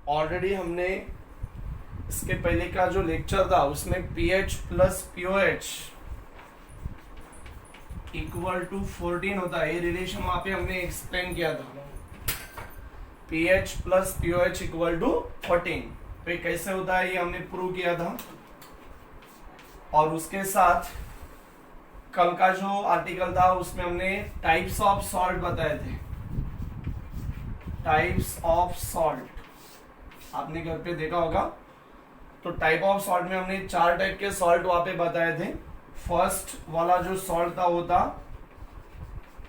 Already हमने इसके पहले का जो लेक्चर था उसमें pH plus POH equal to 14 होता है, ये रिलेशन वहां पे हमने एक्सप्लेन किया था। pH plus POH equal to 14, तो ये कैसे होता है ये हमने प्रूव किया था। और उसके साथ कल का जो आर्टिकल था उसमें हमने टाइप्स ऑफ सॉल्ट बताए थे। टाइप्स ऑफ सॉल्ट आपने घर पे देखा होगा। तो टाइप ऑफ सॉल्ट में हमने 4 टाइप के सॉल्ट वहां पे बताए थे। फर्स्ट वाला जो सॉल्ट था वो था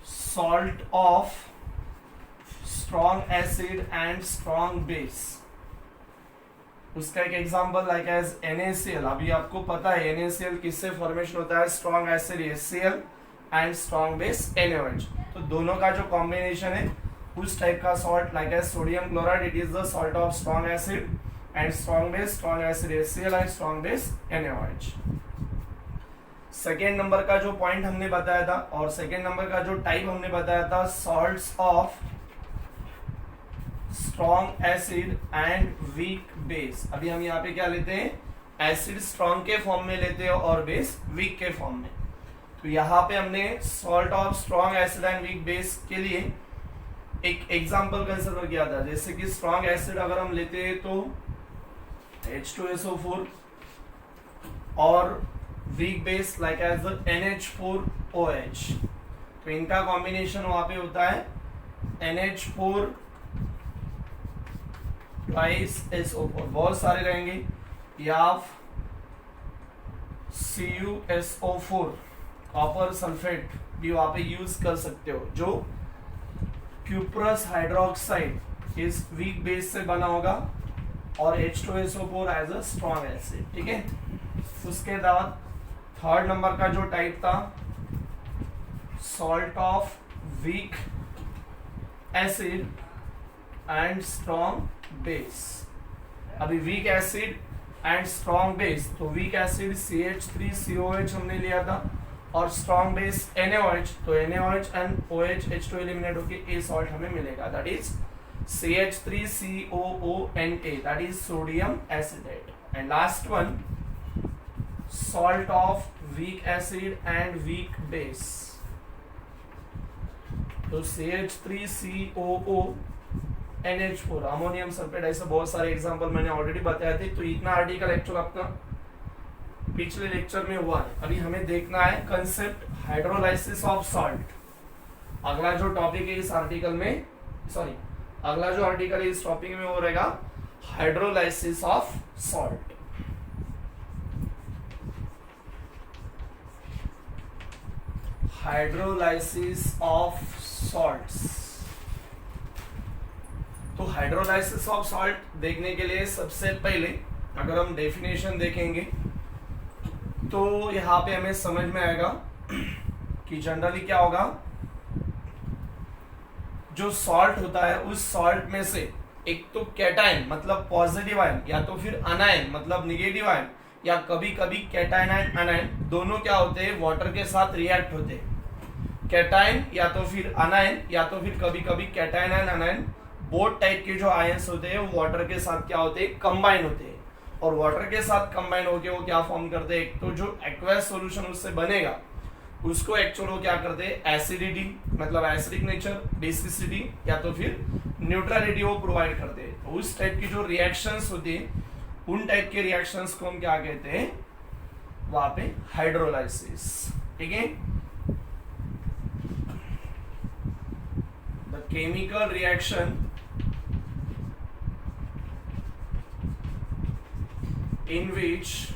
salt of strong acid and strong base. उसका एक एग्जांपल लाइक एज NaCl। अभी आपको पता है NaCl किससे फॉर्मेशन होता है, strong acid HCl and strong base NaOH। तो दोनों का जो कॉम्बिनेशन है उस टाइप का salt like as sodium chloride, it is the salt of strong acid and strong base, strong acid HCl and strong base NaOH। Second number का जो point हमने बताया था और सेकेंड नंबर का जो टाइप हमने बताया था salts of strong acid and weak base. अभी हम यहाँ पे क्या लेते हैं, एसिड स्ट्रॉन्ग के फॉर्म में लेते हैं और बेस वीक के फॉर्म में। तो यहाँ पे हमने salt of strong acid and weak base के लिए एक एग्जांपल कंसिडर किया था। जैसे कि स्ट्रॉन्ग एसिड अगर हम लेते हैं तो H2SO4 और weak base like as the NH4OH। तो इनका कॉम्बिनेशन वहां पे होता है NH4 ट्वाइस SO4, बहुत सारे रहेंगे, या CuSO4 कॉपर सल्फेट भी वहां पे यूज कर सकते हो, जो क्यूप्रस हाइड्रोक्साइड इस वीक बेस से बना होगा और H2SO4 as a strong acid. ठीक है। उसके बाद थर्ड नंबर का जो टाइप था salt of weak acid and strong base. अभी weak acid and strong base, तो वीक एसिड CH3COH हमने लिया था और स्ट्रॉन्ग बेस NaOH, तो NaOH and OH H2 eliminate होके ए सॉल्ट हमें मिलेगा, that is CH3COONA, that is sodium acetate. And last one salt of weak acid and weak base, तो CH3COONH4 अमोनियम सल्फेट। ऐसे बहुत सारे एग्जांपल मैंने already बताए थे। तो इतना आर्टिकल एक्चुअल आपका पिछले लेक्चर में हुआ है। अभी हमें देखना है कंसेप्ट हाइड्रोलाइसिस ऑफ सॉल्ट। अगला जो टॉपिक है इस आर्टिकल में, सॉरी अगला जो आर्टिकल है इस टॉपिक में वो रहेगा hydrolysis of salt. Hydrolysis of salts. तो हाइड्रोलाइसिस ऑफ सॉल्ट देखने के लिए सबसे पहले अगर हम डेफिनेशन देखेंगे तो यहाँ पे हमें समझ में आएगा कि जनरली क्या होगा, जो सॉल्ट होता है उस सॉल्ट में से एक तो कैटायन मतलब पॉजिटिव आयन या तो फिर अनायन मतलब निगेटिव आयन या कभी कभी कैटायन एंड अनायन दोनों क्या होते हैं, वाटर के साथ रिएक्ट होते हैं। कैटायन या तो फिर अनायन या तो फिर कभी कभी कैटायन एंड अनायन बोथ टाइप के जो आयंस होते हैं वो वाटर के साथ क्या होते हैं, कंबाइन होते हैं। और वाटर के साथ कंबाइन होके वो क्या फॉर्म करते हैं, एक तो जो एक्वस सॉल्यूशन उससे बनेगा उसको एक्चुअल वो क्या करते हैं, एसिडिटी मतलब एसिडिक नेचर, बेसिसिटी या तो फिर न्यूट्रलिटी वो प्रोवाइड करते हैं। तो उस टाइप की जो रिएक्शंस होती है उन टाइप के रिएक्शंस को हम क्या कहते हैं, वहां पे हाइड्रोलाइसिस। ठीक है। The chemical reaction in which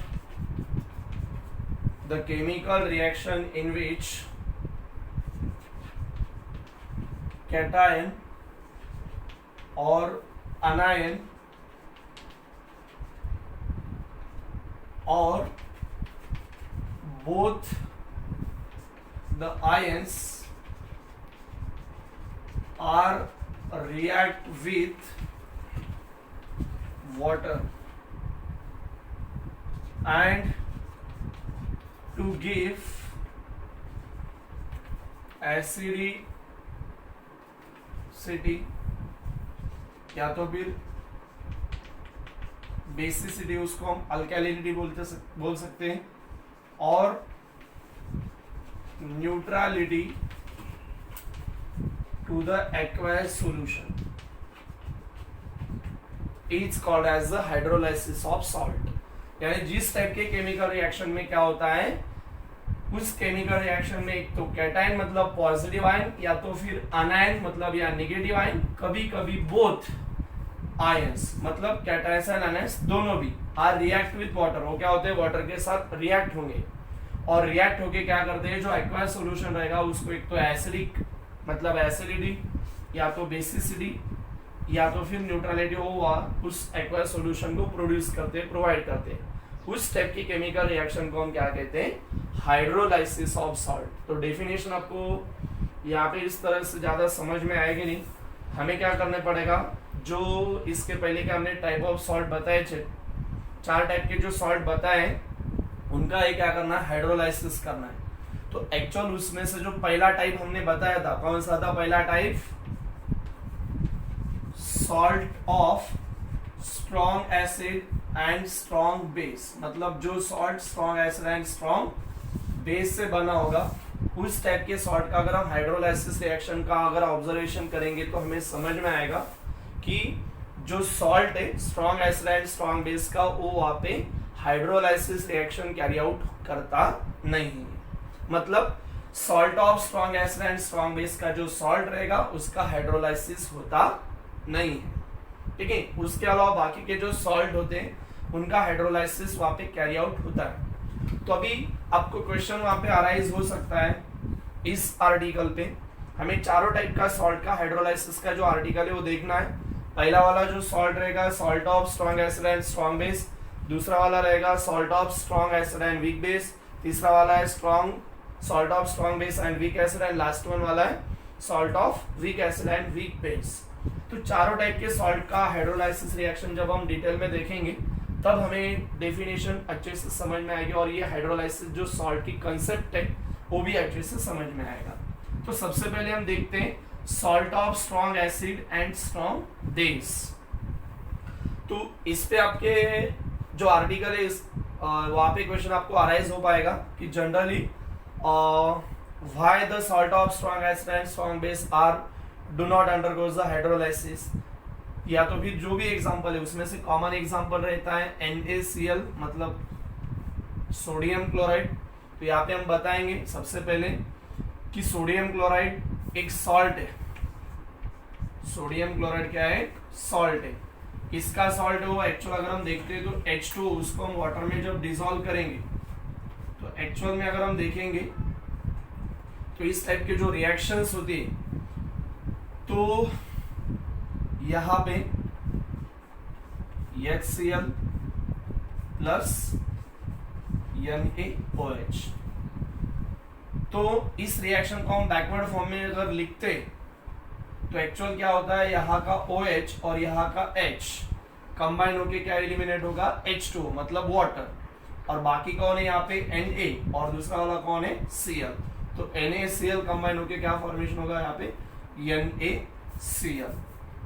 cation or anion or both the ions are react with water and to give acidity या तो फिर बेसिसिटी उसको हम अल्कैलिनिटी बोल सकते हैं, और neutrality to the acquired solution is called as the hydrolysis of salt. यानी जिस टाइप के केमिकल रिएक्शन में क्या होता है, उस केमिकल रिएक्शन में एक तो कैटायन मतलब पॉजिटिव आयन, या तो फिर अनायन मतलब या नेगेटिव आयन, कभी कभी बोथ आयंस मतलब कैटायंस एंड अनायंस दोनों भी आर रिएक्ट विद वाटर, वो क्या होते हैं वाटर के साथ रिएक्ट होंगे, और रिएक्ट होके क्या करते हैं, जो एक्वायर्ड सॉल्यूशन रहेगा उसको एक तो एसिडिक मतलब एसिडिटी, या तो बेसिसिटी, या तो फिर न्यूट्रलिटी हुआ, उस एक्वायर्ड सॉल्यूशन को प्रोड्यूस करते हैं, प्रोवाइड करते हैं। उस टाइप की केमिकल रिएक्शन को हम क्या कहते हैं, हाइड्रोलाइसिस ऑफ सॉल्ट। तो डेफिनेशन आपको यहाँ पे इस तरह से ज्यादा समझ में आएगी नहीं, हमें क्या करना पड़ेगा, जो इसके पहले के हमने टाइप ऑफ सॉल्ट बताए थे, 4 टाइप के जो सॉल्ट बताए उनका ये क्या करना है, हाइड्रोलाइसिस करना है। तो एक्चुअल उसमें से जो पहला टाइप हमने बताया था, कौन सा था पहला type, salt of strong acid and strong base, मतलब जो salt strong acid and strong base से बना होगा, उस टाइप के सॉल्ट का अगर हम हाइड्रोलाइसिस रिएक्शन का अगर ऑब्जर्वेशन करेंगे तो हमें समझ में आएगा कि जो सॉल्ट है strong acid and strong base का, वो वहां पे हाइड्रोलाइसिस रिएक्शन कैरी आउट करता नहीं है। मतलब salt of strong acid and strong base का जो सॉल्ट रहेगा उसका हाइड्रोलाइसिस होता नहीं है, ठीक है। उसके अलावा बाकी के जो सॉल्ट होते हैं उनका हाइड्रोलाइसिस वहां पे कैरी आउट होता है। तो अभी आपको क्वेश्चन वहां पे अराइज हो सकता है इस आर्टिकल पे, हमें चारों टाइप का सॉल्ट का हाइड्रोलाइसिस का जो आर्टिकल है वो देखना है। पहला वाला जो सॉल्ट रहेगा salt of strong acid and strong base, दूसरा वाला रहेगा salt of strong acid and weak base, तीसरा वाला है salt of strong base and week acid, and last one वाला है salt of weak acid and weak base. तो चारों टाइप के सॉल्ट का हाइड्रोलाइसिस रिएक्शन जब हम डिटेल में देखेंगे तब हमें डेफिनेशन अच्छे से समझ में आएगी, और ये हाइड्रोलाइसिस जो सॉल्ट की कंसेप्ट है वो भी अच्छे से समझ में आएगा। तो सबसे पहले हम देखते हैं salt of strong acid and strong base. तो इस पे आपके जो आर्टिकल है वहां पे क्वेश्चन आपको अराइज हो पाएगा कि generally why the salt of strong acid and strong base are do not undergoes the hydrolysis, या तो फिर जो भी एग्जांपल है उसमें से कॉमन एग्जांपल रहता है NaCl मतलब सोडियम क्लोराइड। तो यहाँ पे हम बताएंगे सबसे पहले कि सोडियम क्लोराइड एक सॉल्ट है, सोडियम क्लोराइड क्या है, सॉल्ट है। किसका सॉल्ट है वो, एक्चुअल अगर हम देखते हैं तो H2 उसको हम वाटर में जब डिसॉल्व करेंगे तो एक्चुअल में अगर हम देखेंगे तो इस टाइप के जो रिएक्शंस होती है, तो यहाँ पे HCl प्लस NaOH, तो इस रिएक्शन को हम बैकवर्ड फॉर्म में अगर लिखते तो एक्चुअल क्या होता है, यहाँ का OH और यहाँ का H कंबाइन होके क्या एलिमिनेट होगा, H2 मतलब वाटर, और बाकी कौन है यहाँ पे Na, और दूसरा वाला कौन है Cl। तो NaCl कंबाइन होके क्या फॉर्मेशन होगा यहाँ पे NaCl।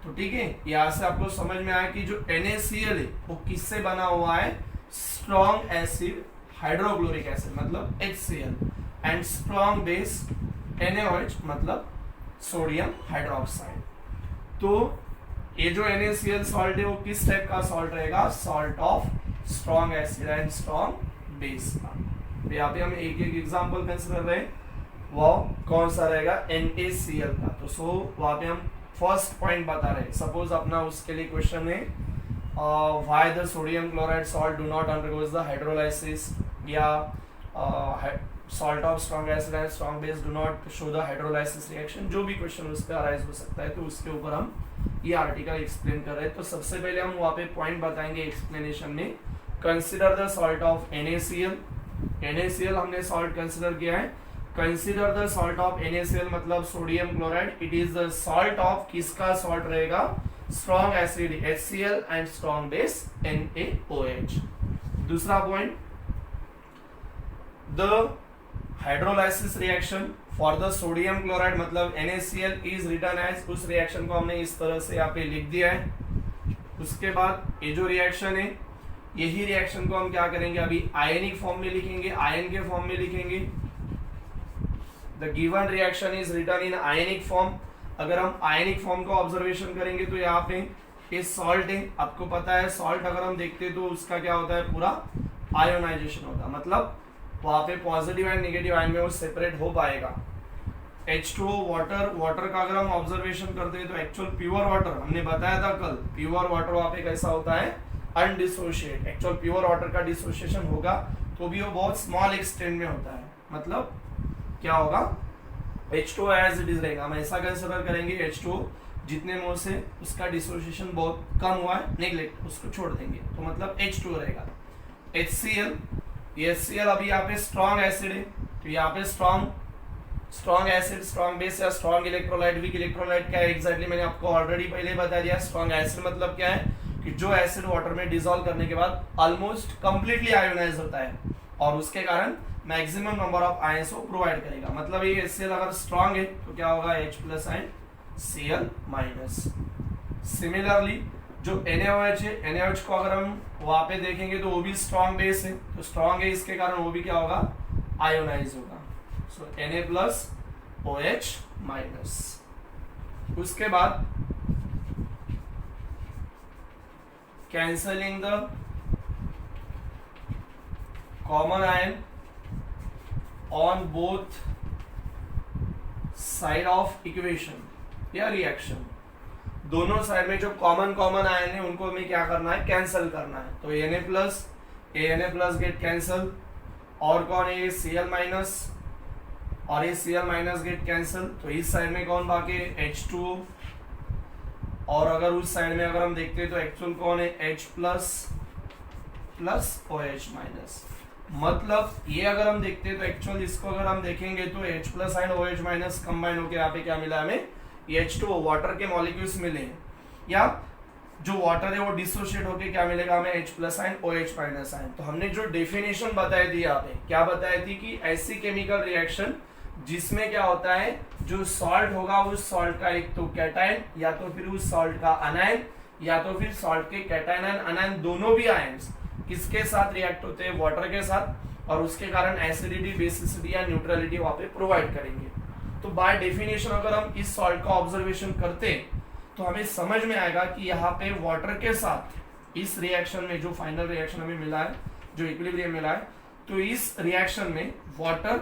तो ठीक है, यहाँ से आपको समझ में आया कि जो NaCl है वो किससे बना हुआ है, स्ट्रॉन्ग एसिड हाइड्रोक्लोरिक एसिड मतलब HCl, and strong base NaOH मतलब सोडियम हाइड्रोक्साइड। तो ये जो NaCl सॉल्ट है वो किस टाइप का सॉल्ट रहेगा, salt of strong acid and strong base का। तो यहाँ पे हम एक एक एग्जांपल कंसीडर रहे हैं, वो कौन सा रहेगा, NaCl का। तो सो वहाँ पे हम फर्स्ट पॉइंट बता रहे हैं, सपोज अपना उसके लिए क्वेश्चन है why the sodium chloride salt do not undergoes the hydrolysis, या salt of strong acid and strong base do not show the hydrolysis reaction, जो भी क्वेश्चन उस पर अराइज हो सकता है, तो उसके ऊपर हम ये आर्टिकल एक्सप्लेन कर रहे हैं। तो सबसे पहले हम वहाँ पे पॉइंट बताएंगे एक्सप्लेनेशन में, consider the salt of NaCl। NaCl हमने सॉल्ट कंसिडर किया है, consider the salt of NaCl मतलब sodium chloride, it is the salt of किसका सॉल्ट रहेगा, strong acid HCl and strong base NaOH। दूसरा point, the hydrolysis reaction for the sodium chloride मतलब NaCl is written as, उस reaction को हमने इस तरह से यहाँ पे लिख दिया है। उसके बाद ये जो रिएक्शन है यही रिएक्शन को हम क्या करेंगे, अभी आयनिक फॉर्म में लिखेंगे, आयन के फॉर्म में लिखेंगे। The given reaction is written in ionic form. अगर हम आयनिक फॉर्म का ऑब्जर्वेशन करेंगे तो यहाँ पे ये सॉल्ट है, आपको पता है सॉल्ट अगर हम देखते हैं तो उसका क्या होता है, पूरा आयोनाइजेशन होता है, मतलब वहां पे पॉजिटिव एंड नेगेटिव आयन में वो सेपरेट हो पाएगा। H2O वाटर, वाटर का अगर हम ऑब्जर्वेशन करते हैं तो एक्चुअल प्योर वाटर, हमने बताया था कल, प्योर वाटर वहां पे कैसा होता है, अनडिसोशिएट। एक्चुअल प्योर वाटर का डिसोसिएशन होगा तो भी वो बहुत स्मॉल एक्सटेंट में होता है, मतलब क्या होगा, H2O एज इट इज रहेगा। हम ऐसा कंसिडर करेंगे H2O जितने मोल से उसका डिसोसिएशन बहुत कम हुआ है, नेग्लेक्ट, उसको छोड़ देंगे, तो मतलब H2O रहेगा। HCl, ये HCl अभी यहाँ पे स्ट्रॉन्ग एसिड है, तो यहाँ पे स्ट्रॉन्ग एसिड, स्ट्रॉन्ग बेस या स्ट्रॉन्ग इलेक्ट्रोलाइट, वीक इलेक्ट्रोलाइट क्या है एग्जैक्टली मैंने आपको ऑलरेडी पहले बता दिया। स्ट्रॉन्ग एसिड मतलब क्या है कि जो एसिड वाटर में डिसॉल्व करने के बाद ऑलमोस्ट कंप्लीटली आयोनाइज होता है और उसके कारण मैक्सिमम नंबर ऑफ आयंस को प्रोवाइड करेगा। मतलब ये HCl अगर स्ट्रॉन्ग है तो क्या होगा, H plus and Cl minus. Similarly जो NaOH है, NaOH को अगर हम वहां पे देखेंगे तो वो भी स्ट्रॉन्ग बेस है, तो स्ट्रॉन्ग है इसके कारण वो भी क्या होगा, आयोनाइज होगा। सो Na प्लस OH माइनस। उसके बाद cancelling the common ion on both side of equation या रिएक्शन, दोनों साइड में जो कॉमन आयन है उनको हमें क्या करना है, कैंसिल करना है। तो Na प्लस गेट कैंसिल, और कौन है, Cl माइनस, और ये Cl माइनस गेट कैंसिल, तो इस साइड में कौन बाकी है, H2O, और अगर उस साइड में अगर हम देखते हैं तो एक्चुअल कौन है, H plus plus OH minus. मतलब ये अगर हम देखते हैं तो एक्चुअल इसको अगर हम देखेंगे तो H plus and OH minus combine होकर यहाँ पे क्या मिला हमें, H2O वाटर के मॉलिक्यूल्स मिले हैं, या जो वाटर है वो डिसोशिएट होके क्या मिलेगा हमें, H plus ion OH minus ion. तो हमने जो डेफिनेशन बताई थी यहाँ पे, क्या बताई थी कि ऐसी केमिकल रिएक्शन जिसमें क्या होता है, जो सॉल्ट होगा उस सॉल्ट का एक तो कैटायन या तो फिर उस सॉल्ट का अनायन या तो फिर सॉल्ट के कैटायन एंड अनायन दोनों भी आयंस किसके साथ रिएक्ट होते हैं, वाटर के साथ, और उसके कारण एसिडिटी, बेसिसिटी या न्यूट्रलिटी वहां पे प्रोवाइड करेंगे। तो बाय डेफिनेशन अगर हम इस सॉल्ट का ऑब्जर्वेशन करते हैं तो हमें समझ में आएगा कि यहाँ पे वाटर के साथ इस रिएक्शन में जो फाइनल रिएक्शन हमें मिला है, जो इक्विलिब्रियम मिला है, तो इस रिएक्शन में वाटर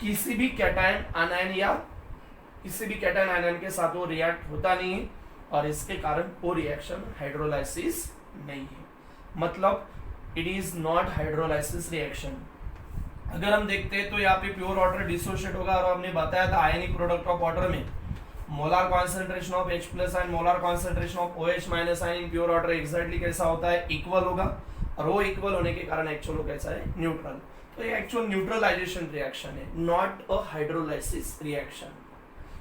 किसी भी कैटायन आयन या किसी भी कैटायन आयन के साथ वो रिएक्ट होता नहीं है और इसके कारण वो रिएक्शन हाइड्रोलाइसिस नहीं है, मतलब it is not hydrolysis reaction. अगर हम देखते हैं तो यहाँ पे प्योर वाटर डिसोशिएट होगा, और हमने बताया था आयनिक प्रोडक्ट ऑफ वाटर में molar concentration of H plus and molar concentration of OH minus ion in pure water exactly कैसा होता है, इक्वल होगा, और वो इक्वल होने के कारण एक्चुअल कैसा है, न्यूट्रल। तो ये एक्चुअल न्यूट्रलाइजेशन रिएक्शन है, नॉट अ हाइड्रोलाइसिस रिएक्शन।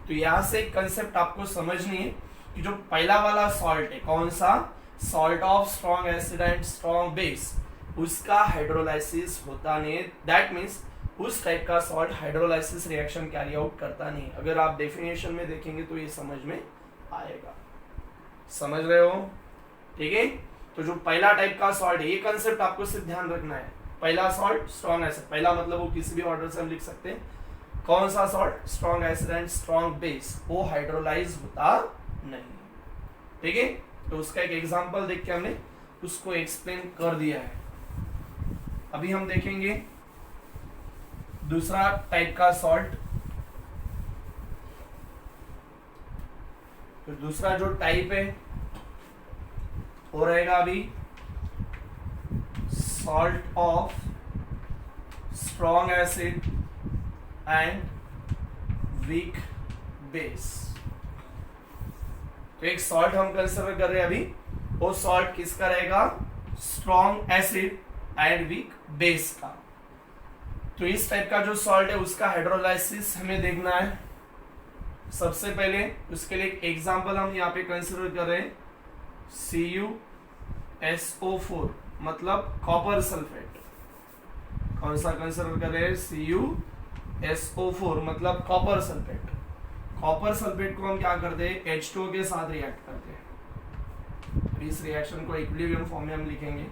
तो यहाँ से एक कंसेप्ट आपको समझनी है कि जो पहला वाला सॉल्ट है, कौन सा, salt of strong acid and strong base, उसका हाइड्रोलाइसिस होता नहीं है। दैट मीन्स उस टाइप का salt hydrolysis reaction carry out करता नहीं। अगर आप डेफिनेशन में देखेंगे तो ये समझ में आएगा, समझ रहे हो, ठीक है। तो जो पहला टाइप का सॉल्ट है, ये कंसेप्ट आपको सिर्फ ध्यान रखना है, पहला सॉल्ट स्ट्रॉन्ग एसिड, पहला मतलब वो किसी भी ऑर्डर से हम लिख सकते हैं, कौन सा salt, strong acid and strong base, वो हाइड्रोलाइज होता नहीं, ठीक है। तो उसका एक एग्जांपल देख के हमने उसको एक्सप्लेन कर दिया है। अभी हम देखेंगे दूसरा टाइप का सॉल्ट। तो दूसरा जो टाइप है वो रहेगा अभी salt of strong acid and weak base. तो एक सॉल्ट हम कंसिडर कर रहे हैं अभी, वो सॉल्ट किसका रहेगा, strong acid and weak base का। तो इस टाइप का जो सॉल्ट है उसका हाइड्रोलाइसिस हमें देखना है। सबसे पहले उसके लिए एक एग्जांपल हम यहाँ पे कंसिडर कर रहे हैं, CuSO4 मतलब कॉपर सल्फेट। कौन सा कंसिडर कर रहे हैं, CuSO4 मतलब कॉपर सल्फेट। कॉपर सल्फेट को हम क्या करते हैं, H2O के साथ रिएक्ट करते हैं। इस रिएक्शन को इक्विलिब्रियम फॉर्म में हम लिखेंगे।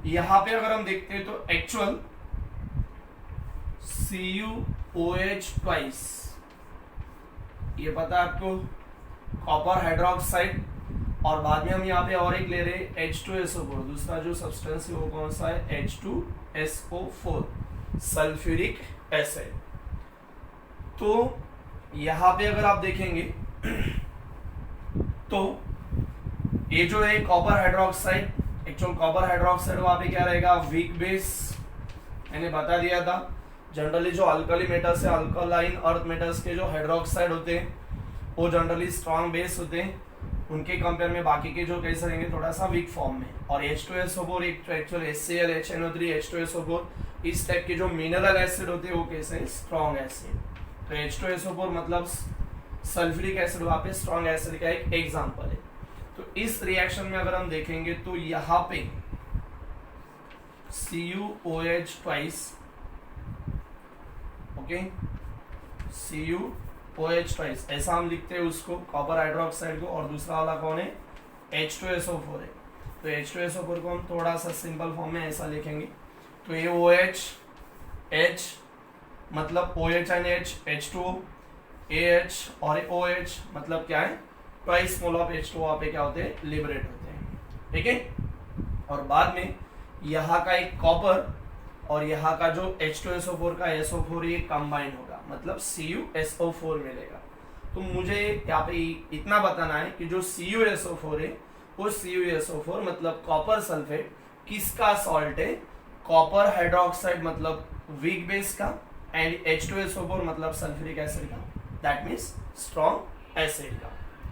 यहां पे अगर हम देखते हैं तो एक्चुअल CuOH ट्वाइस, ये पता है आपको, कॉपर हाइड्रोक्साइड, और बाद में हम यहाँ पे और एक ले रहे हैं H2SO4, दूसरा जो सब्सटेंस है वो कौन सा है, H2SO4 सल्फ्यूरिक एसिड। तो यहाँ पे अगर आप देखेंगे तो ये जो है copper hydroxide, actual copper hydroxide वहां पे क्या रहेगा, वीक बेस, मैंने बता दिया था। जनरली जो अल्कली मेटल्स है, अल्कलाइन अर्थ मेटल्स के जो हाइड्रोक्साइड होते हैं वो जनरली स्ट्रॉन्ग बेस होते हैं, उनके कंपेयर में बाकी के जो कैसे रहेंगे, थोड़ा सा वीक फॉर्म में। और H2SO4 एक एक्चुअल HCl HNO3 H2SO4 इस टाइप के जो मिनरल एसिड होते हैं वो कैसे हैं, स्ट्रॉन्ग एसिड। तो H2SO4 मतलब सल्फ्यूरिक एसिड वहां पे स्ट्रॉन्ग एसिड का एक एग्जांपल है। तो इस रिएक्शन में अगर हम देखेंगे तो यहाँ पे CuOH twice, okay, CuOH twice ऐसा हम लिखते हैं उसको, कॉपर हाइड्रोक्साइड को, और दूसरा वाला कौन है, H2SO4 है। तो H2SO4 को हम थोड़ा सा सिंपल फॉर्म में ऐसा लिखेंगे, तो ये OH, H मतलब OH and H, H2O, AH और OH मतलब क्या है, ट्वाइस मोल ऑफ H2O वहाँ पे क्या होते हैं, लिबरेट होते हैं, ठीक है। और बाद में यहाँ का एक कॉपर और यहाँ का जो H2SO4 का SO4 ये कंबाइन होगा, मतलब CuSO4 मिलेगा। तो मुझे यहाँ पे इतना बताना है कि जो CuSO4 है वो CuSO4 मतलब कॉपर सल्फेट किसका सॉल्ट है, कॉपर हाइड्रोक्साइड मतलब वीक बेस का, एंड H2SO4 मतलब सल्फ्यूरिक एसिड का, दैट मीन्स स्ट्रॉन्ग एसिड का।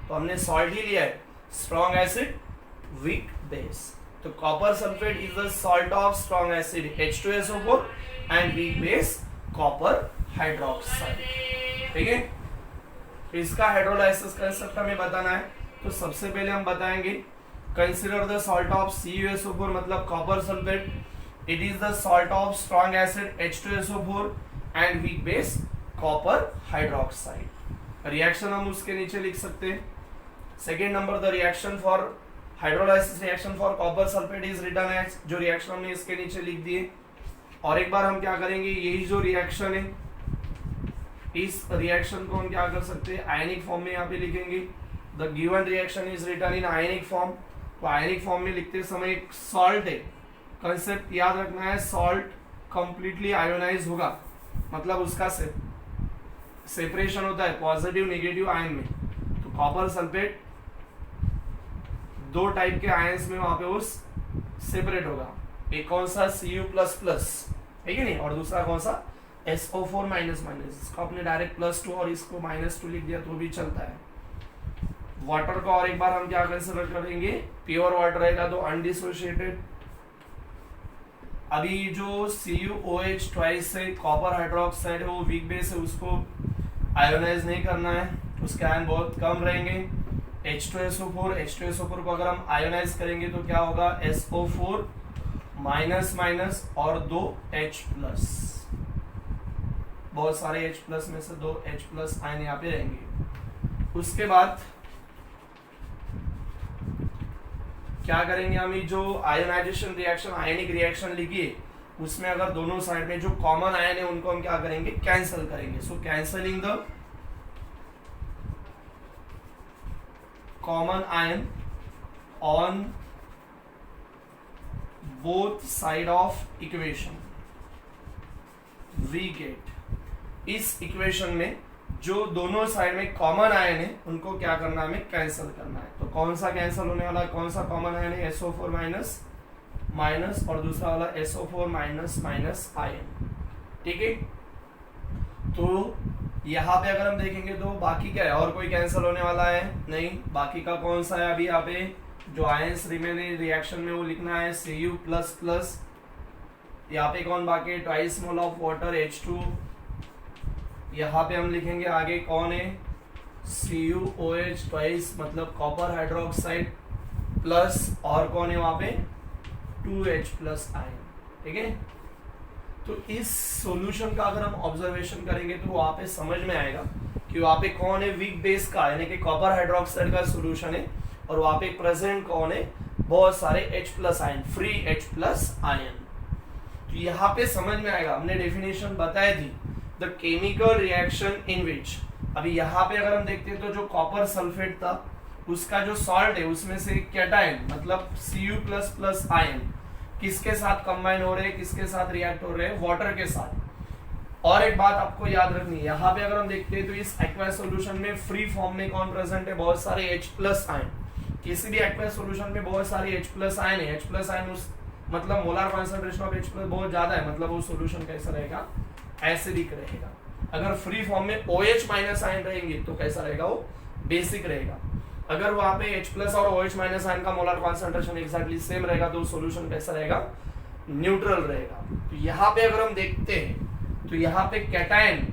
तो हमने सॉल्ट ही लिया है, स्ट्रॉन्ग एसिड वीक बेस। तो copper sulphate is the salt of strong acid H2SO4 and weak base copper hydroxide, ठीक है। तो इसका हाइड्रोलाइसिस कंसेप्ट हमें बताना है। तो सबसे पहले हम बताएंगे, consider the salt of CuSO4 मतलब copper sulphate, it is the salt of strong acid H2SO4 and weak base copper hydroxide. Reaction हम उसके नीचे लिख सकते हैं। Second number, the reaction for hydrolysis reaction for copper sulphate is written as, जो reaction हमने इसके नीचे लिख दिए। और एक बार हम क्या करेंगे, यही जो रिएक्शन है इस रिएक्शन को हम क्या कर सकते हैं, आयनिक फॉर्म में यहाँ पे लिखेंगे। The given reaction is written in ionic form. तो आयनिक फॉर्म में लिखते समय एक सॉल्ट है, कंसेप्ट याद रखना है, सॉल्ट कंप्लीटली आयोनाइज होगा, मतलब उसका सेपरेशन होता है पॉजिटिव नेगेटिव आयन में। तो कॉपर सल्फेट दो टाइप के आयंस में वहां पे वो सेपरेट होगा, एक कौन सा Cu++, है कि नहीं, और दूसरा कौन सा SO4-। इसको आपने डायरेक्ट +2 और इसको -2 लिख दिया तो भी चलता है। वाटर को और एक बार हम क्या कंसीडर करेंगे, प्योर वाटर रहेगा तो अनडिसोशिएटेड। अभी जो CuOH ट्वाइस से कॉपर हाइड्रोक्साइड है वो वीक बेस है, उसको आयोनाइज नहीं करना है, उसके आयन बहुत कम रहेंगे। H2SO4 को अगर हम आयोनाइज करेंगे तो क्या होगा, SO4- और 2 H+, बहुत सारे H+ में से 2 H+ आयन यहाँ पे रहेंगे। उसके बाद क्या करेंगे, हम जो आयोनाइजेशन रिएक्शन आयनिक रिएक्शन लिखिए उसमें अगर दोनों साइड में जो कॉमन आयन है उनको हम क्या करेंगे, कैंसिल करेंगे। So cancelling the common ion on both side of equation, we get, इस इक्वेशन में जो दोनों साइड में कॉमन आयन है उनको क्या करना है, हमें कैंसिल करना है। तो कौन सा कैंसिल होने वाला है, कौन सा कॉमन आयन है, SO4- और दूसरा वाला SO4- आयन, ठीक है। तो यहाँ पे अगर हम देखेंगे तो बाकी क्या है, और कोई कैंसिल होने वाला है नहीं, बाकी का कौन सा है, अभी यहाँ पे जो आयंस रिमेनिंग रिएक्शन में वो लिखना है Cu++। यहाँ पे कौन बाकी है, twice mole of water H2। यहाँ पे हम लिखेंगे आगे कौन है, CuOH ट्वाइस मतलब कॉपर हाइड्रोक्साइड प्लस, और कौन है वहां पे 2H+ आयन, ठीक है। तो इस सॉल्यूशन का अगर हम ऑब्जर्वेशन करेंगे तो वहां पे समझ में आएगा कि वहां पे कौन है, वीक बेस का यानी कि कॉपर हाइड्रोक्साइड का सॉल्यूशन है, और वहां पे प्रेजेंट कौन है, बहुत सारे H plus ion, free H plus ion. तो यहाँ पे समझ में आएगा, हमने डेफिनेशन बताई थी, द केमिकल रिएक्शन इन विच। अभी यहाँ पे अगर हम देखते हैं तो जो कॉपर सल्फेट था उसका जो सॉल्ट है उसमें से कैटायन मतलब Cu प्लस प्लस आयन किसके साथ कंबाइन हो रहे हैं, किसके साथ रिएक्ट हो रहे हैं, वाटर के साथ। और एक बात आपको याद रखनी है, यहाँ पे अगर हम देखते हैं तो इस एक्वा सॉल्यूशन में फ्री फॉर्म में कौन प्रेजेंट है, बहुत सारे H प्लस आयन। किसी भी एक्वा सॉल्यूशन में बहुत सारे H प्लस आयन है, H प्लस आयन उस मतलब molar concentration of H plus बहुत ज्यादा है, मतलब वो सॉल्यूशन कैसा रहेगा, एसिडिक रहेगा। अगर फ्री फॉर्म में OH माइनस आयन रहेंगे तो कैसा रहेगा, वो बेसिक रहेगा। अगर वहां पे H प्लस और OH माइनस आयन का मोलर कॉन्सेंट्रेशन एक्जैक्टली सेम रहेगा तो सॉल्यूशन कैसा रहेगा, न्यूट्रल रहेगा। तो यहाँ पे अगर हम देखते हैं तो यहाँ पे कैटायन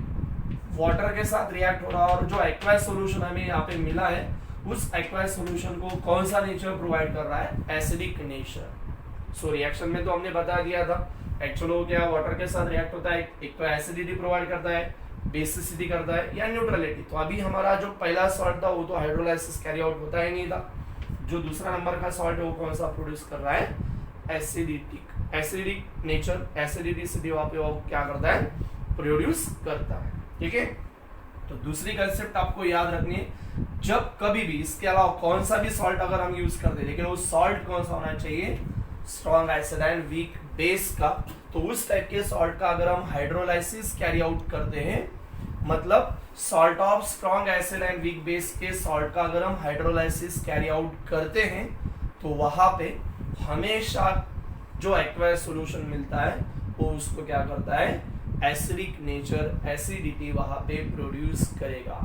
वाटर के साथ रिएक्ट हो रहा है और जो एक्वायस सॉल्यूशन हमें यहाँ पे मिला है उस एक्वायस सॉल्यूशन को कौन सा नेचर प्रोवाइड कर रहा है, एसिडिक नेचर। सो रिएक्शन में तो हमने बता दिया था एक्चुअल वो क्या वाटर के साथ रिएक्ट होता है, एक तो एसिडिटी प्रोवाइड करता है, बेसिसिटी करता है या न्यूट्रलिटी। तो अभी हमारा जो पहला सॉल्ट था वो तो हाइड्रोलाइसिस कैरी आउट होता ही नहीं था। जो दूसरा नंबर का सॉल्ट है वो कौन सा प्रोड्यूस कर रहा है, एसिडिक नेचर, एसिडिटी वहां पे वो क्या करता है, प्रोड्यूस करता है। ठीक है, तो दूसरी कंसेप्ट आपको याद रखनी है, जब कभी भी इसके अलावा कौन सा भी सॉल्ट अगर हम यूज करते हैं लेकिन वो सॉल्ट कौन सा होना चाहिए, strong acid and weak base का। तो उस टाइप के सॉल्ट का अगर हम हाइड्रोलाइसिस कैरी आउट करते हैं, मतलब salt of strong acid and weak base के सॉल्ट का अगर हम हाइड्रोलाइसिस कैरी आउट करते हैं तो वहां पे हमेशा जो एक्वायस सॉल्यूशन मिलता है वो उसको क्या करता है, एसिडिक नेचर, एसिडिटी वहां पे प्रोड्यूस करेगा।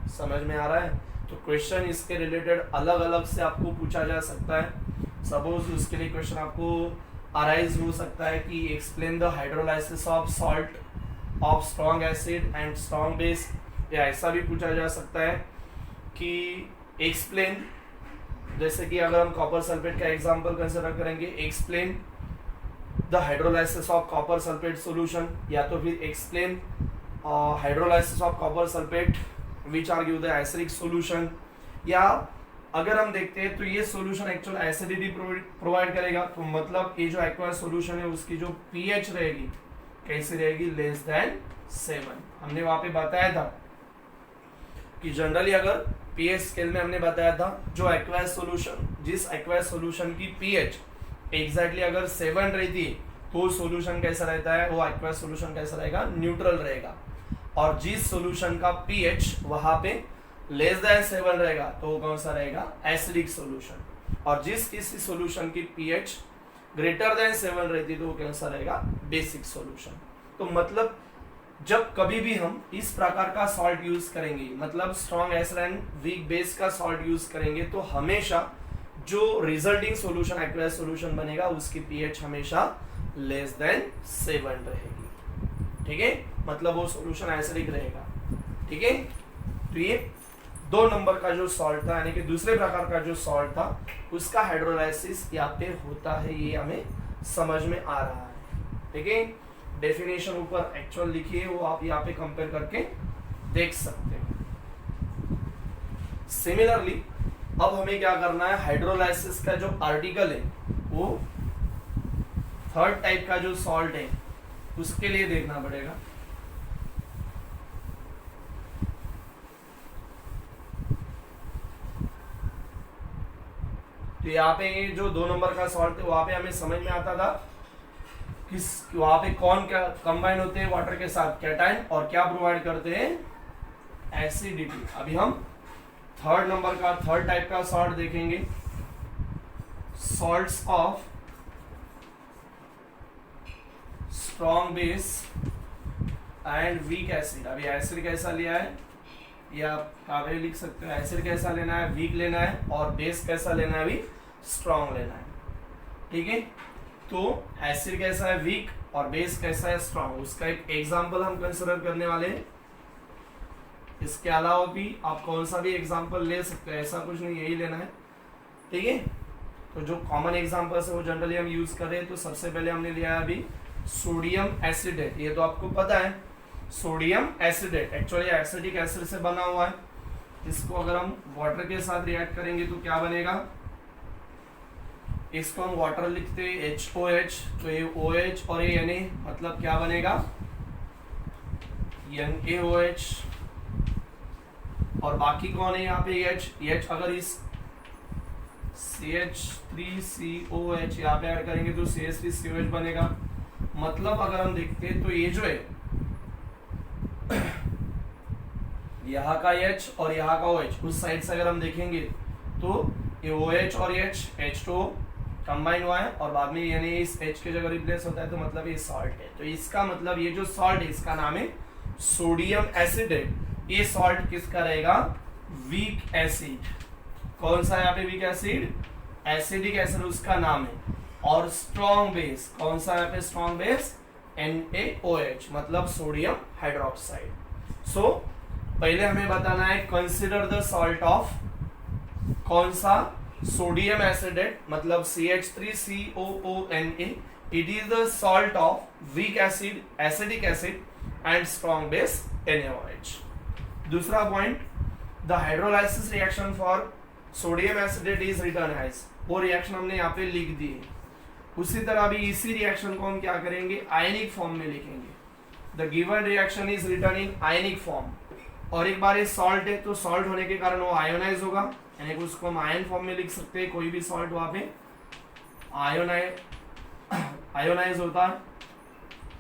समझ में आ रहा है? तो क्वेश्चन इसके रिलेटेड अलग अलग से आपको पूछा जा सकता है। सपोज उसके लिए क्वेश्चन आपको अराइज हो सकता है कि explain the hydrolysis of salt of strong acid and strong base, या ऐसा भी पूछा जा सकता है कि एक्सप्लेन, जैसे कि अगर हम कॉपर सल्फेट का एग्जांपल कंसिडर करेंगे, explain the hydrolysis of copper sulphate solution, या तो फिर explain hydrolysis of copper sulphate which are give the acidic solution. या अगर हम देखते हैं तो ये सॉल्यूशन एक्चुअल एसिडिटी प्रोवाइड करेगा, तो मतलब ये जो एक्वायस सॉल्यूशन है उसकी जो पीएच रहेगी कैसी रहेगी, लेस देन 7। हमने वहां पे बताया था कि जनरली अगर पीएच स्केल में हमने बताया था जो एक्वायस सॉल्यूशन, जिस एक्वायस सॉल्यूशन की पीएच एग्जैक्टली अगर 7 रहती है तो सॉल्यूशन कैसा रहता है, वो एक्वायस सॉल्यूशन कैसा रहेगा, न्यूट्रल रहेगा। और जिस सॉल्यूशन का पीएच वहां पे लेस देन 7 रहेगा तो वो कौन सा रहेगा, एसिडिक सॉल्यूशन। और जिस किसी सॉल्यूशन की पीएच ग्रेटर देन 7 रहती तो वो कौन सा रहेगा, बेसिक सॉल्यूशन। तो मतलब जब कभी भी हम इस प्रकार का सॉल्ट यूज करेंगे, मतलब strong acid and weak base का सॉल्ट यूज करेंगे, तो हमेशा जो रिजल्टिंग सॉल्यूशन एक्वायस सॉल्यूशन बनेगा उसकी पीएच हमेशा लेस देन 7 रहेगी। ठीक है, मतलब वो सॉल्यूशन एसिडिक रहेगा। ठीक है, तो ये 2 नंबर का जो सॉल्ट था, यानी कि दूसरे प्रकार का जो सॉल्ट था उसका हाइड्रोलाइसिस यहाँ पे होता है, ये हमें समझ में आ रहा है। ठीक है, डेफिनेशन ऊपर एक्चुअल लिखी है, वो आप यहाँ पे कंपेयर करके देख सकते हैं। सिमिलरली अब हमें क्या करना है, हाइड्रोलाइसिस का जो आर्टिकल है वो 3rd टाइप का जो सॉल्ट है उसके लिए देखना पड़ेगा। तो यहाँ पे जो 2 नंबर का सॉल्ट है वहां पे हमें समझ में आता था किस वहां पे कौन क्या कंबाइन होते हैं वाटर के साथ, कैटायन, और क्या प्रोवाइड करते हैं, एसिडिटी। अभी हम 3rd टाइप का सॉल्ट देखेंगे, salts of strong base and weak acid. अभी एसिड कैसा लिया है, या आप लिख सकते हो एसिड कैसा लेना है, वीक लेना है, और बेस कैसा लेना है, अभी स्ट्रॉन्ग लेना है। ठीक है, तो एसिड कैसा है, वीक, और बेस कैसा है, स्ट्रॉन्ग, उसका एक एग्जांपल हम कंसीडर करने वाले हैं। इसके अलावा भी आप कौन सा भी एग्जांपल ले सकते हैं, ऐसा कुछ नहीं, यही लेना है। ठीक है, तो जो कॉमन एग्जांपल्स है वो जनरली हम यूज कर रहे हैं। तो सबसे पहले हमने लिया है अभी सोडियम एसिडेट, ये तो आपको पता है sodium acetate actually acidic acid से बना हुआ है। इसको अगर हम वाटर के साथ रिएक्ट करेंगे तो क्या बनेगा, इसको हम वाटर लिखते हैं HOH, तो ये OH और ये Na, मतलब क्या बनेगा NaOH, और बाकी कौन है यहाँ पे H अगर इस CH3COH यहाँ पे ऐड करेंगे तो CH3COH बनेगा। मतलब अगर हम देखते हैं तो ये जो है यहाँ का H और यहाँ का OH, उस साइड से अगर हम देखेंगे तो ये OH और H2O कंबाइन हुआ है और बाद में यानी इस H के जगह रिप्लेस होता है, तो मतलब ये सॉल्ट है। तो इसका मतलब ये जो सॉल्ट है इसका नाम है सोडियम एसिडेट। ये सॉल्ट किसका रहेगा, वीक एसिड। कौन सा यहाँ पे वीक एसिड, एसिडिक एसिड उसका नाम है। और स्ट्रॉन्ग बेस, कौन सा यहाँ पे स्ट्रॉन्ग बेस, NaOH, मतलब सोडियम हाइड्रोक्साइड। सो पहले हमें बताना है कंसिडर द सॉल्ट ऑफ, कौन सा, सोडियम एसिडेट, मतलब CH3COONA, it is the salt of weak acid, acidic acid and strong base NaOH। दूसरा point, the hydrolysis reaction for sodium acetate is written as, वो reaction हमने यहाँ पे लिख दी है। उसी तरह अभी इसी रिएक्शन को हम क्या करेंगे, आयनिक फॉर्म में लिखेंगे। The given reaction is written in ionic form. और एक बार ये सॉल्ट है तो सॉल्ट होने के कारण वो आयोनाइज होगा, यानी कि उसको हम आयन फॉर्म में लिख सकते हैं। कोई भी सॉल्ट वहां पे आयोनाइज होता है।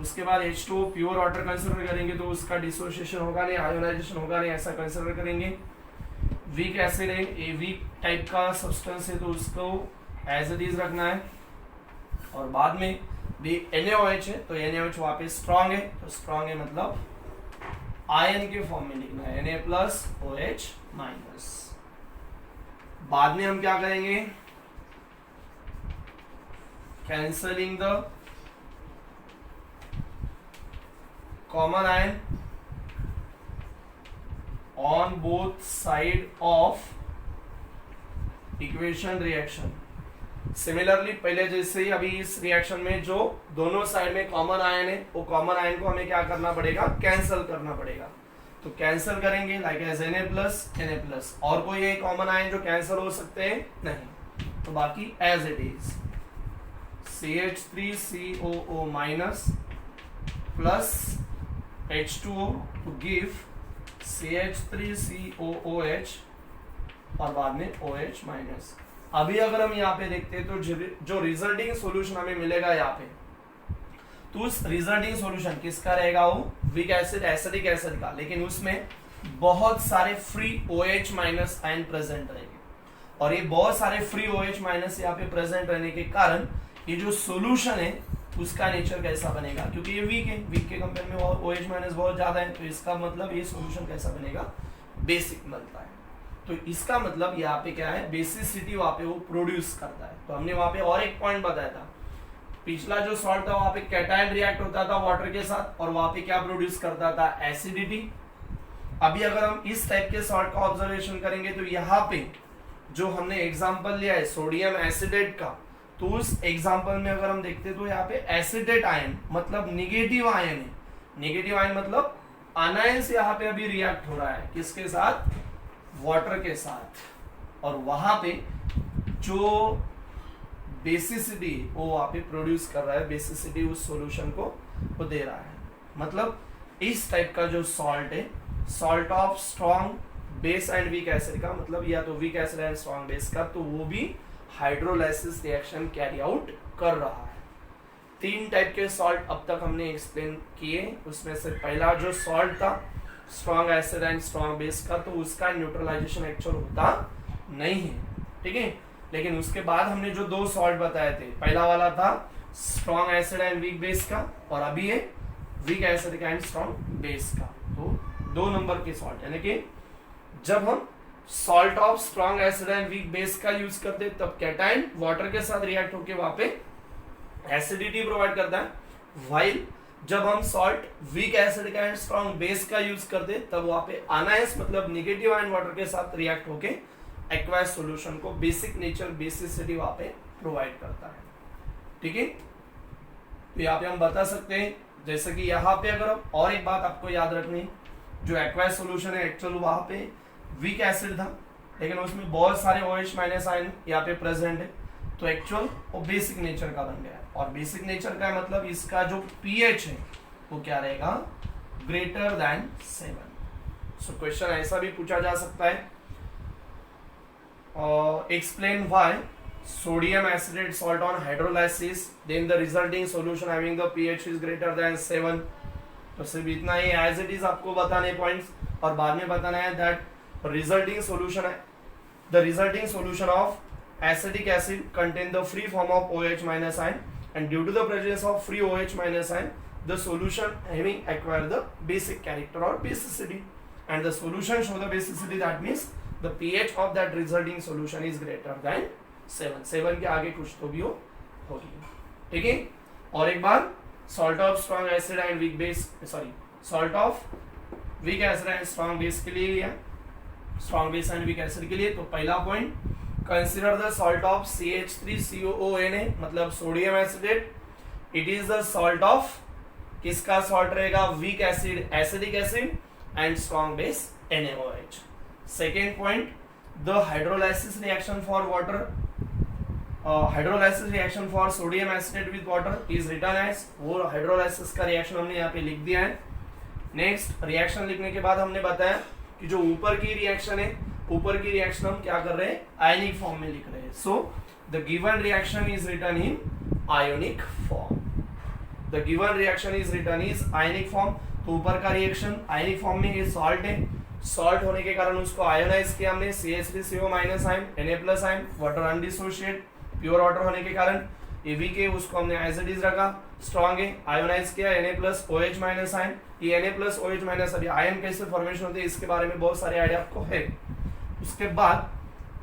उसके बाद H2O प्योर वाटर कंसिडर करेंगे तो उसका डिसोसिएशन होगा नहीं, आयोनाइजेशन होगा नहीं, ऐसा कंसिडर करेंगे। वीक एसिड है, ये वीक टाइप का सब्सटेंस है तो उसको एज इट इज रखना है। और बाद में भी NaOH है तो NaOH वहां पे स्ट्रॉन्ग है, तो स्ट्रॉन्ग है मतलब आयन के फॉर्म में लिखना है, Na+OH-। बाद में हम क्या करेंगे, cancelling the common ion on both side of equation reaction. Similarly पहले जैसे ही अभी इस रिएक्शन में जो दोनों साइड में कॉमन आयन है, वो कॉमन आयन को हमें क्या करना पड़ेगा, कैंसिल करना पड़ेगा। तो कैंसिल करेंगे लाइक एज Na+Na+। और कोई एक कॉमन आयन जो कैंसिल हो सकते हैं नहीं, तो बाकी as it is CH3COO- plus H2O to give CH3COOH और बाद में OH-। अभी अगर हम यहाँ पे देखते हैं तो जो रिजल्टिंग सॉल्यूशन हमें मिलेगा यहाँ पे, तो उस रिजल्टिंग सॉल्यूशन किसका रहेगा, वो वीक एसिड, एसिडिक एसिड का, लेकिन उसमें बहुत सारे फ्री OH- आयन प्रेजेंट रहेंगे। और ये बहुत सारे फ्री OH- यहाँ पे प्रेजेंट रहने के कारण ये जो सॉल्यूशन है उसका नेचर कैसा बनेगा, क्योंकि ये वीक है, वीक के कंपेयर में OH- बहुत ज्यादा है, तो इसका मतलब ये सॉल्यूशन कैसा बनेगा, बेसिक बनता है। तो इसका मतलब यहाँ पे क्या है, बेसिसिटी वहां पे वो प्रोड्यूस करता है। तो हमने वहां पे और एक पॉइंट बताया था, पिछला जो सॉल्ट था वहां पे कैटायन रिएक्ट होता था वाटर के साथ और वहां पे क्या प्रोड्यूस करता था, एसिडिटी। अभी अगर हम इस टाइप के सॉल्ट का ऑब्जर्वेशन करेंगे तो यहाँ पे जो हमने एग्जाम्पल लिया है सोडियम एसिडेट का, तो उस एग्जाम्पल में अगर हम देखते तो यहाँ पे एसिडेट आयन मतलब निगेटिव आयन है। निगेटिव आयन मतलब अनायंस यहाँ पे अभी रिएक्ट हो रहा है, किसके साथ, वाटर के साथ। और वहां पे जो बेसिसिटी वो वहां पे प्रोड्यूस कर रहा है, बेसिसिटी उस सॉल्यूशन को वो दे रहा है। मतलब इस टाइप का जो सॉल्ट है, salt of strong base and weak acid का, मतलब या तो weak acid and strong base का, तो वो भी हाइड्रोलाइसिस रिएक्शन कैरी आउट कर रहा है। 3 टाइप के सॉल्ट अब तक हमने एक्सप्लेन किए। उसमें से पहला जो सॉल्ट था strong acid and strong base का, तो उसका न्यूट्रलाइजेशन एक्चुअल होता नहीं है, ठीक है। लेकिन उसके बाद हमने जो 2 सॉल्ट बताए थे, पहला वाला था strong acid and weak base का, और अभी है week acid and strong base का। तो 2 नंबर के सॉल्ट, यानी कि जब हम salt of strong acid and weak base का यूज करते तब कैटायन वाटर के साथ रिएक्ट होकर वहां पे एसिडिटी प्रोवाइड करता है, व्हाइल जब हम सॉल्ट वीक एसिड का एंड स्ट्रॉन्ग बेस का यूज करते तब वहां पे अनायस मतलब नेगेटिव आयन वाटर के साथ रिएक्ट होके एक्वायस सॉल्यूशन को बेसिक नेचर बेसिसिटी वहां पे प्रोवाइड करता है, ठीक है। तो यहाँ पे हम बता सकते हैं, जैसे कि यहाँ पे अगर और एक बात आपको याद रखनी, जो एक्वायस सॉल्यूशन है एक्चुअल वहां पे वीक एसिड था, लेकिन उसमें बहुत सारे OH- आयन यहाँ पे प्रेजेंट है। तो एक्चुअल वो बेसिक नेचर का बन गया है। और बेसिक नेचर का मतलब इसका जो पीएच है वो क्या रहेगा, ग्रेटर देन 7। सो क्वेश्चन ऐसा भी पूछा जा सकता है, explain why sodium acetate salt on hydrolysis then the resulting solution having the pH is greater than 7। तो सिर्फ इतना ही एज इट इज आपको बताने पॉइंट्स, और बाद में बताना है दैट रिजल्टिंग सॉल्यूशन है the resulting solution of acetic acid contain the free form of OH minus ion and due to the presence of free OH minus ion the solution having acquire the basic character और basicity and the solution show the basicity, that means the pH of that resulting solution is greater than 7। 7 के आगे कुछ तो भी होगी, ठीक है। और एक बार salt of strong acid and weak base, sorry salt of weak acid and strong base के लिए या strong base and weak acid के लिए, तो पहला point consider the salt of CH3COONA मतलब sodium acetate, it is the salt of, किसका salt रहेगा, weak acid acidic acid and strong base NaOH। Second point, the hydrolysis reaction for water, hydrolysis reaction for sodium acetate with water is written as, वो hydrolysis का reaction हमने यहाँ पे लिख दिया है। नेक्स्ट रिएक्शन लिखने के बाद हमने बताया कि जो ऊपर की रिएक्शन है, ऊपर की रिएक्शन हम क्या कर रहे हैं, आयनिक फॉर्म में लिख रहे हैं। So the given reaction is written in ionic form, the given reaction is written is ionic form. तो ऊपर का रिएक्शन आयनिक फॉर्म में, ये सॉल्ट है, सॉल्ट होने के कारण उसको आयोनाइज किया हमने, CH3CO minus ion Na plus ion, water undissociate, pure water होने के कारण ये वीक है, उसको हमने एज इट इज रखा, स्ट्रॉन्ग है, आयोनाइज किया Na plus OH minus ion. ये Na प्लस OH माइनस, अभी आयन कैसे फॉर्मेशन होते हैं इसके बारे में बहुत सारे आइडिया आपको है। उसके बाद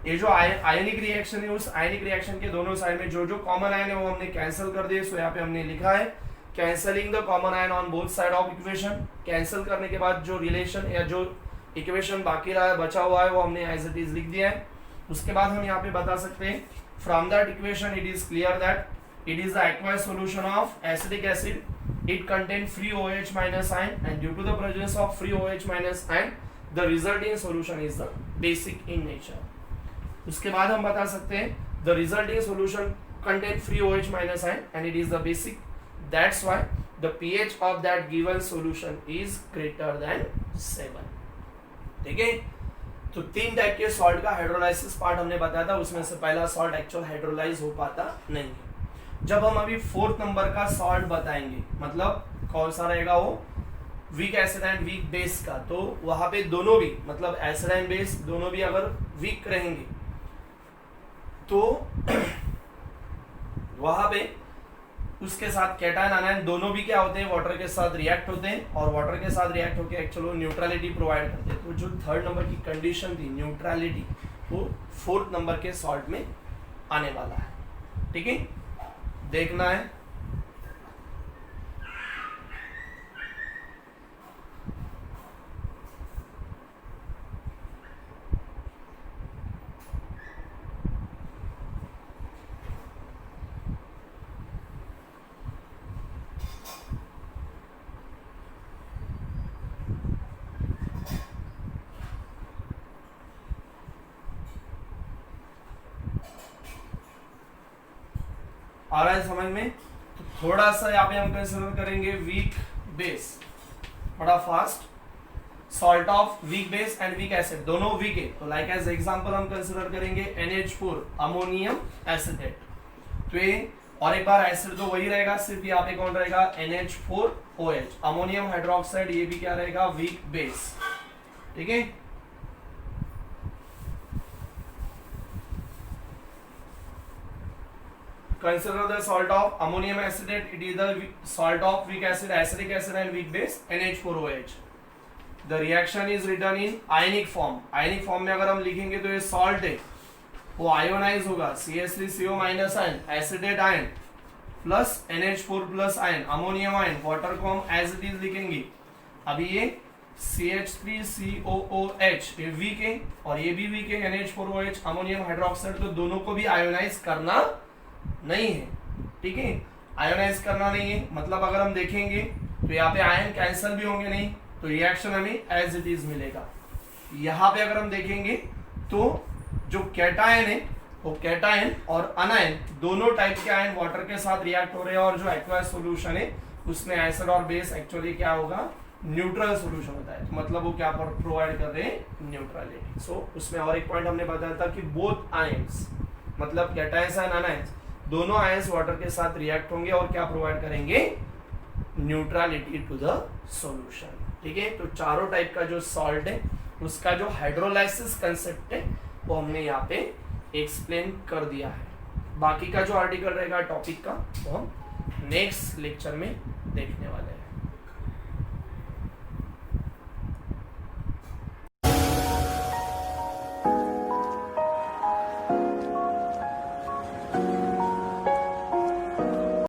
ये जो आयनिक रिएक्शन है, उस आयनिक रिएक्शन के दोनों साइड में जो जो कॉमन आयन है वो हमने कैंसिल कर दिए। सो यहाँ पे हमने लिखा है cancelling the common ion on both side of equation. Cancel करने के बाद जो रिलेशन या जो इक्वेशन बाकी रहा है, बचा हुआ है, वो हमने एज इट इज लिख दिया है। उसके बाद हम यहाँ पे बता सकते हैं from that equation it is clear that it is the acquired solution of acidic acid, it contain free OH minus ion and due to the presence of free OH minus ion the resulting solution is the basic in nature. उसके बाद हम बता सकते हैं the resulting solution contain free OH minus ion and it is the basic, that's why the pH of that given solution is greater than 7। ठीक है, तो 3 type के सॉल्ट का हाइड्रोलाइसिस पार्ट हमने बताया था, उसमें से पहला सॉल्ट एक्चुअल हाइड्रोलाइज हो पाता नहीं है। जब हम अभी 4th नंबर का सॉल्ट बताएंगे, मतलब कौन सा रहेगा वो, week acid and weak base का, तो वहां पे दोनों भी मतलब एसिड एंड बेस दोनों भी अगर वीक रहेंगे तो वहां पे उसके साथ कैटायन आनायन दोनों भी क्या होते हैं, वाटर के साथ रिएक्ट होते हैं, और वाटर के साथ रिएक्ट होकर एक्चुअली न्यूट्रलिटी प्रोवाइड करते हैं। तो जो 3rd नंबर की कंडीशन थी न्यूट्रलिटी, वो 4th नंबर के सॉल्ट में आने वाला है। ठीक है, देखना है। आ रहा है समझ में? तो थोड़ा सा यहाँ पे हम कंसिडर करेंगे वीक बेस, थोड़ा fast, salt of weak base and weak acid दोनों वीक है, तो लाइक एज एग्जांपल हम कंसिडर करेंगे NH4 अमोनियम एसिटेट। तो ये और एक बार एसिड तो वही रहेगा, सिर्फ यहाँ पे कौन रहेगा, NH4OH अमोनियम हाइड्रोक्साइड, ये भी क्या रहेगा, वीक बेस। ठीक है, consider the salt of ammonium acetate, it is the salt of weak acid, acidic acid and weak base NH4OH। the reaction is written in ionic form। ionic form में अगर हम लिखेंगे तो ये salt है, वो आयोनाइज होगा, CH3CO minus ion, acetate ion plus NH4 plus ion, ammonium ion, water को हम एज इट इज लिखेंगे। अभी ये CH3COOH ये वीक है और ये भी वीक है, NH4OH अमोनियम हाइड्रोक्साइड, तो दोनों को भी आयोनाइज करना नहीं है। ठीक है, आयोनाइज करना नहीं है, मतलब अगर हम देखेंगे तो यहाँ पे आयन कैंसिल भी होंगे नहीं, तो रिएक्शन हमें एज इट इज मिलेगा। यहाँ पे अगर हम देखेंगे तो जो कैटायन है वो कैटायन और अनायन दोनों टाइप के आयन वाटर के साथ रिएक्ट हो रहे हैं, और जो एक्वायस सॉल्यूशन है उसमें एसिड और बेस एक्चुअली क्या होगा, न्यूट्रल सॉल्यूशन होता है। तो मतलब वो क्या प्रोवाइड कर रहे हैं, न्यूट्रलिटी। सो उसमें और एक पॉइंट हमने बताया था कि बोथ आयंस मतलब कैटायंस एंड अनायंस दोनों आयंस वाटर के साथ रिएक्ट होंगे और क्या प्रोवाइड करेंगे, न्यूट्रलिटी टू द सॉल्यूशन। ठीक है, तो चारों टाइप का जो सॉल्ट है उसका जो हाइड्रोलाइसिस कंसेप्ट है वो हमने यहाँ पे एक्सप्लेन कर दिया है। बाकी का जो आर्टिकल रहेगा टॉपिक का वो हम नेक्स्ट लेक्चर में देखने वाले हैं।